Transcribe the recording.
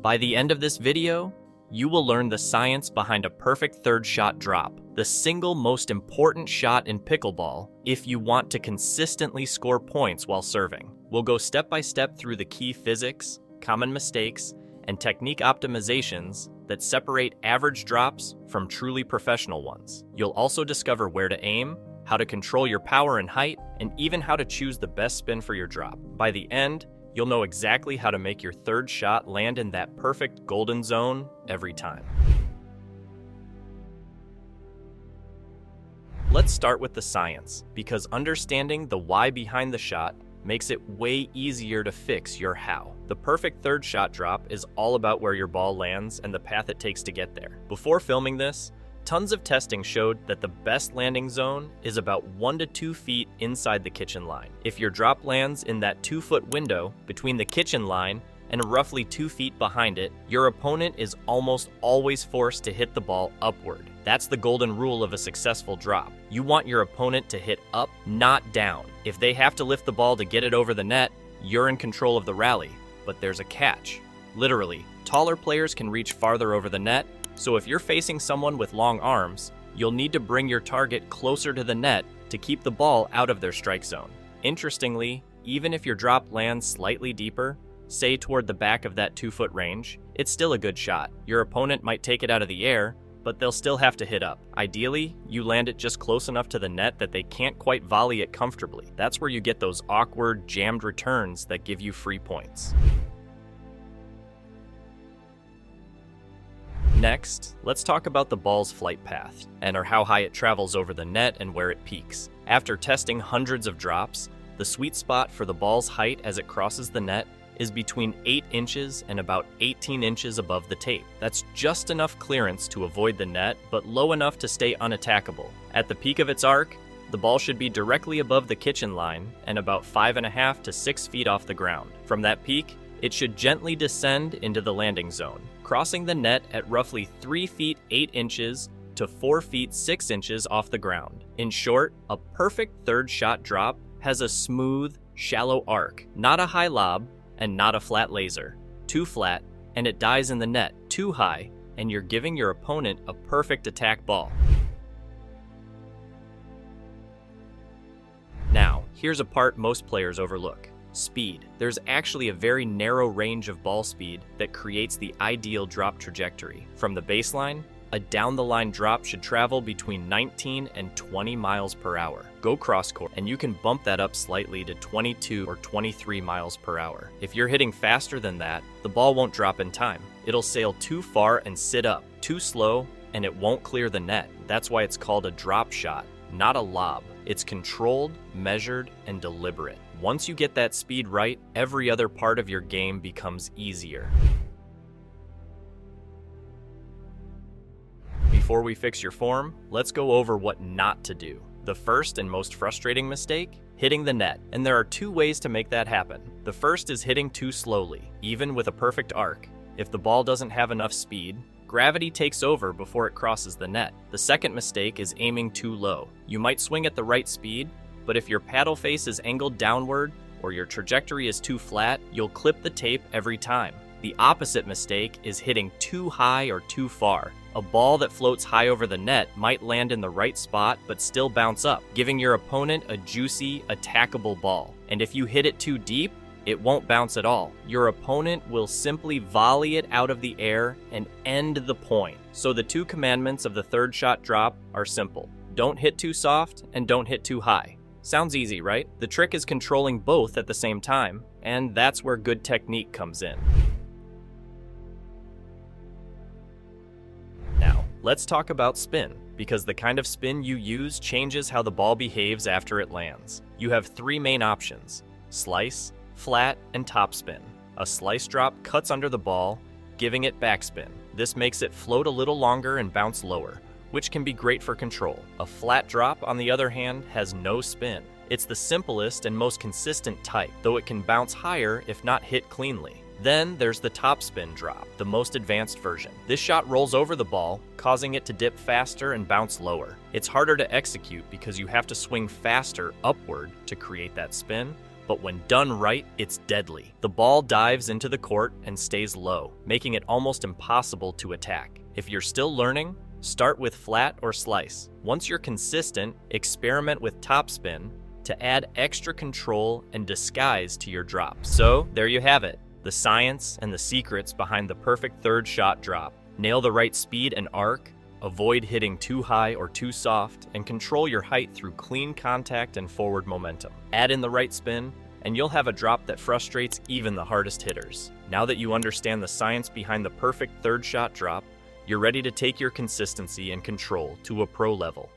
By the end of this video, you will learn the science behind a perfect third shot drop, the single most important shot in pickleball if you want to consistently score points while serving. We'll go step by step through the key physics, common mistakes, and technique optimizations that separate average drops from truly professional ones. You'll also discover where to aim, how to control your power and height, and even how to choose the best spin for your drop. By the end, you'll know exactly how to make your third shot land in that perfect golden zone every time. Let's start with the science, because understanding the why behind the shot makes it way easier to fix your how. The perfect third shot drop is all about where your ball lands and the path it takes to get there. Before filming this, tons of testing showed that the best landing zone is about 1 to 2 feet inside the kitchen line. If your drop lands in that 2-foot window between the kitchen line and roughly 2 feet behind it, your opponent is almost always forced to hit the ball upward. That's the golden rule of a successful drop. You want your opponent to hit up, not down. If they have to lift the ball to get it over the net, you're in control of the rally. But there's a catch. Literally, taller players can reach farther over the net, so if you're facing someone with long arms, you'll need to bring your target closer to the net to keep the ball out of their strike zone. Interestingly, even if your drop lands slightly deeper, say toward the back of that 2-foot range, it's still a good shot. Your opponent might take it out of the air, but they'll still have to hit up. Ideally, you land it just close enough to the net that they can't quite volley it comfortably. That's where you get those awkward, jammed returns that give you free points. Next, let's talk about the ball's flight path, and how high it travels over the net and where it peaks. After testing hundreds of drops, the sweet spot for the ball's height as it crosses the net is between 8 inches and about 18 inches above the tape. That's just enough clearance to avoid the net, but low enough to stay unattackable. At the peak of its arc, the ball should be directly above the kitchen line and about 5.5 to 6 feet off the ground. From that peak, it should gently descend into the landing zone, crossing the net at roughly 3 feet 8 inches to 4 feet 6 inches off the ground. In short, a perfect third shot drop has a smooth, shallow arc, not a high lob, and not a flat laser. Too flat, and it dies in the net. Too high, and you're giving your opponent a perfect attack ball. Now, here's a part most players overlook. Speed. There's actually a very narrow range of ball speed that creates the ideal drop trajectory. From the baseline, a down-the-line drop should travel between 19 and 20 miles per hour. Go cross-court, and you can bump that up slightly to 22 or 23 miles per hour. If you're hitting faster than that, the ball won't drop in time. It'll sail too far and sit up, too slow, and it won't clear the net. That's why it's called a drop shot, not a lob. It's controlled, measured, and deliberate. Once you get that speed right, every other part of your game becomes easier. Before we fix your form, let's go over what not to do. The first and most frustrating mistake? Hitting the net. And there are 2 ways to make that happen. The first is hitting too slowly, even with a perfect arc. If the ball doesn't have enough speed, gravity takes over before it crosses the net. The second mistake is aiming too low. You might swing at the right speed, but if your paddle face is angled downward or your trajectory is too flat, you'll clip the tape every time. The opposite mistake is hitting too high or too far. A ball that floats high over the net might land in the right spot but still bounce up, giving your opponent a juicy, attackable ball. And if you hit it too deep, it won't bounce at all. Your opponent will simply volley it out of the air and end the point. So the 2 commandments of the third shot drop are simple. Don't hit too soft and don't hit too high. Sounds easy, right? The trick is controlling both at the same time, and that's where good technique comes in. Now, let's talk about spin, because the kind of spin you use changes how the ball behaves after it lands. You have 3 main options: slice, flat, and topspin. A slice drop cuts under the ball, giving it backspin. This makes it float a little longer and bounce lower, which can be great for control. A flat drop, on the other hand, has no spin. It's the simplest and most consistent type, though it can bounce higher if not hit cleanly. Then there's the topspin drop, the most advanced version. This shot rolls over the ball, causing it to dip faster and bounce lower. It's harder to execute because you have to swing faster upward to create that spin, but when done right, it's deadly. The ball dives into the court and stays low, making it almost impossible to attack. If you're still learning, start with flat or slice. Once you're consistent, experiment with topspin to add extra control and disguise to your drop. So there you have it, the science and the secrets behind the perfect third shot drop. Nail the right speed and arc, avoid hitting too high or too soft, and control your height through clean contact and forward momentum. Add in the right spin, and you'll have a drop that frustrates even the hardest hitters. Now that you understand the science behind the perfect third shot drop, you're ready to take your consistency and control to a pro level.